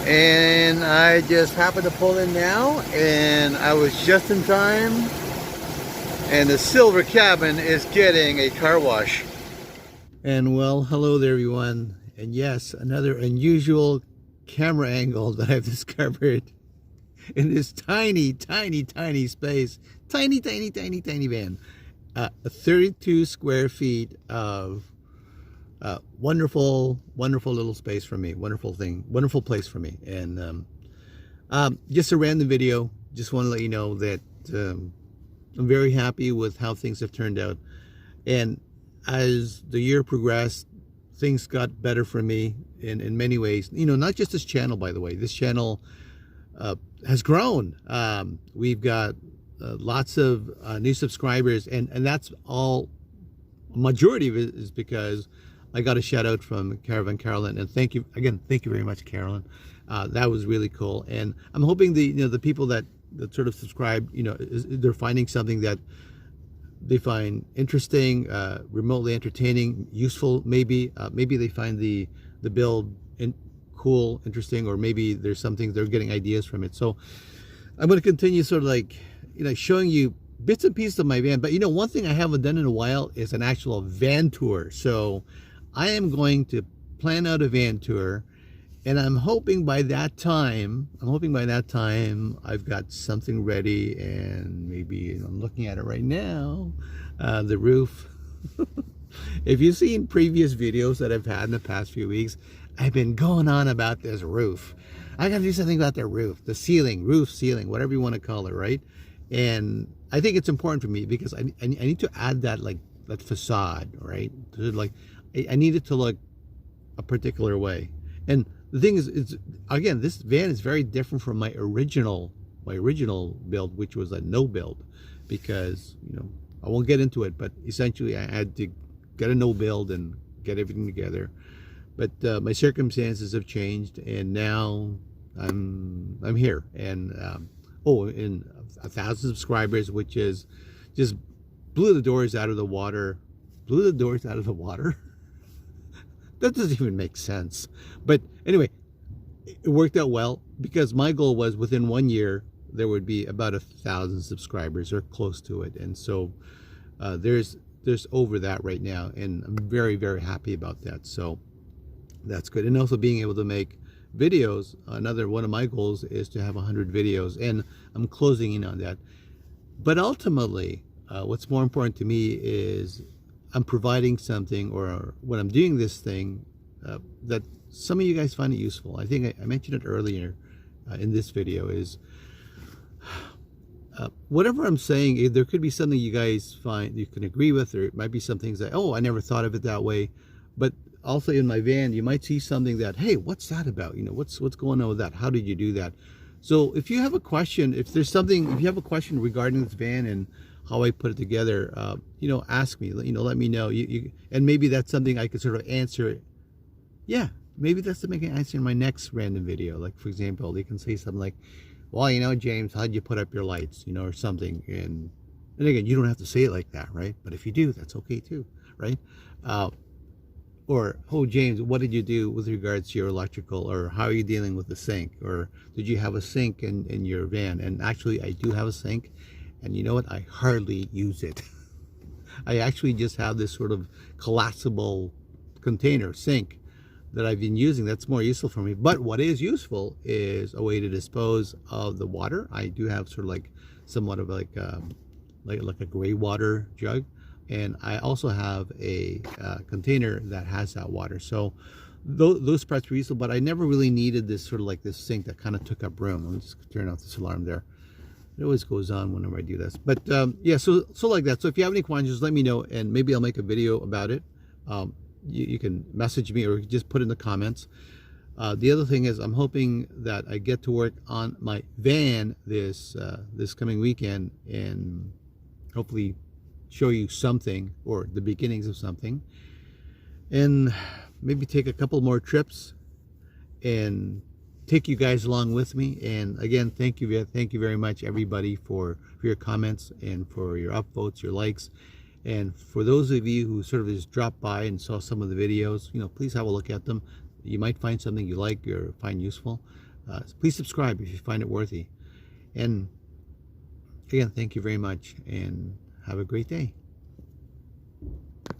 And I just happened to pull in now, and I was just in time, and the Silver Cabin is getting a car wash. And well, hello there everyone, and yes, another unusual camera angle that I've discovered in this tiny space, tiny van. 32 square feet of wonderful little space for me, wonderful place for me. And just a random video, just want to let you know that I'm very happy with how things have turned out. And as the year progressed, things got better for me in many ways. You know, not just this channel, by the way. This channel has grown. We've got lots of new subscribers, and that's all. Majority of it is because I got a shout out from Caravan Carolyn, and thank you very much, Carolyn. That was really cool, and I'm hoping the people that sort of subscribe, they're finding something that they find interesting, remotely entertaining, useful. Maybe they find the build cool, interesting, or maybe there's something they're getting ideas from it. So I'm going to continue sort of like showing you bits and pieces of my van. But one thing I haven't done in a while is an actual van tour. So I am going to plan out a van tour, and I'm hoping by that time I've got something ready, and maybe I'm looking at it right now, the roof. If you've seen previous videos that I've had in the past few weeks, I've been going on about this roof. I gotta do something about the roof, the ceiling, whatever you want to call it, right? And I think it's important for me because I need to add that that facade, right? I need it to look a particular way. And the thing is, again, this van is very different from my original build, which was a no build, because I won't get into it, but essentially I had to get a no build and get everything together. But my circumstances have changed, and now I'm here, and and 1,000 subscribers, which is just blew the doors out of the water. That doesn't even make sense. But anyway, it worked out well, because my goal was within 1 year there would be about 1,000 subscribers or close to it. And so there's over that right now, and I'm very happy about that. So that's good. And also being able to make videos. Another one of my goals is to have 100 videos, and I'm closing in on that. But ultimately, what's more important to me is I'm providing something, or when I'm doing this thing, that some of you guys find it useful. I think I mentioned it earlier in this video, is whatever I'm saying, there could be something you guys find you can agree with, or it might be some things that, oh, I never thought of it that way. But also in my van, you might see something that, hey, what's that about? What's going on with that? How did you do that? So if you have a question, if you have a question regarding this van and how I put it together, ask me, let me know. And maybe that's something I could sort of answer. Yeah, maybe that's something I can answer in my next random video. Like, for example, they can say something like, well, James, how'd you put up your lights, or something. And again, you don't have to say it like that, right? But if you do, that's okay too, right? Or, oh, James, what did you do with regards to your electrical, or how are you dealing with the sink? Or did you have a sink in your van? And actually, I do have a sink, and you know what? I hardly use it. I actually just have this sort of collapsible container sink that I've been using. That's more useful for me. But what is useful is a way to dispose of the water. I do have sort of like somewhat of like a gray water jug. And I also have a container that has that water. So those parts were useful, but I never really needed this sort of like this sink that kind of took up room. Let me just turn off this alarm there. It always goes on whenever I do this. But yeah, so like that. So if you have any questions, let me know, and maybe I'll make a video about it. You can message me, or just put in the comments. The other thing is, I'm hoping that I get to work on my van this coming weekend, and hopefully show you something, or the beginnings of something, and maybe take a couple more trips and take you guys along with me. And again, thank you very much, everybody, for your comments and for your upvotes, your likes. And for those of you who sort of just dropped by and saw some of the videos, please have a look at them. You might find something you like or find useful. Please subscribe if you find it worthy. And again, thank you very much, and have a great day.